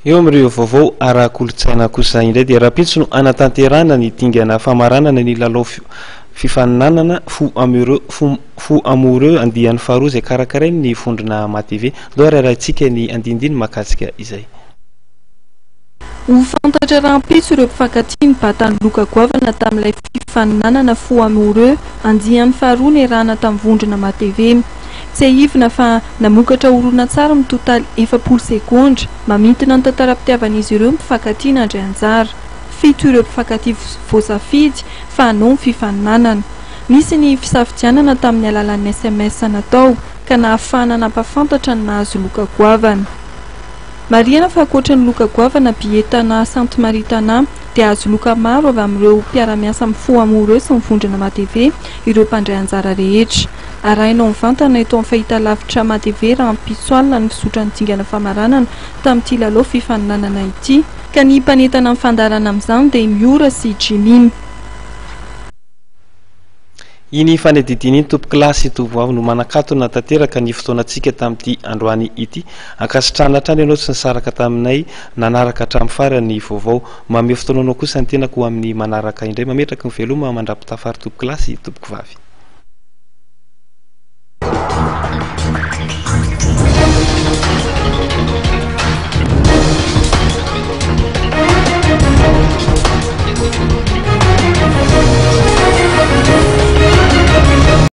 eo amin'ireo vaovao ara-kolotsaina kosa indray dia raha-pitsy no anatanterana ny dingana famaranana ny lalao fifaninanana fo amoureux andian'ny faharoa izay karakarainy ny vondrona matv loha raharantsika ny andindiny mahakasika izay. Ho fantatra rahampitso ireo mpifankatia ny batany loka goavana tamin'ilay fifaninanana fo amoureux andian'ny faharoa ny rana tamin'ny vondrona matv. Tsy ahivina fa namokatra horonan-tsara mitotaly 7 sekondra mamintina ny tantaram-pitiavan'izy ireo mpifankatia nandray anjara. 7 ireo mpifankatia voasafidy fa hanao ny fifaninanana. Nisy ny fisafidianana tamin'ny alalan'ny SMS natao ka nahafahana nampafantatra ny nahazo loka goavana. Mariana fa ankoatra ny loka goavana Bietana Sainte Marie Tana dia azo loka maro avy amin'ireo mpiara-miasa amin'ny fo amoureux sy ny vondrona matv ireo mpandray anjara rehetra. Arahinao mivantana eto amin'ny fahitalavitra matv rahampitso alina ny fisotra ny dingana famaranana tamin'ity lalao fifaninanana ity ka ny mpanentana amin'ny fandarana amin'izany dia Miora sy Jiminy. Iny fanedidiny iny tompo-kilasy tovovavy no manakatona tanteraka ny fotoanantsika tamin'ity androany ity. Ankasitrahana hatrany ianao tsy nisaraka taminay nanaraka hatramin'ny farany vaovao. Manome fotoananao kosa ny tenako amin'ny manaraka indray mametraka ny veloma mandrapitafary tompo-kilasy tompoko vavy.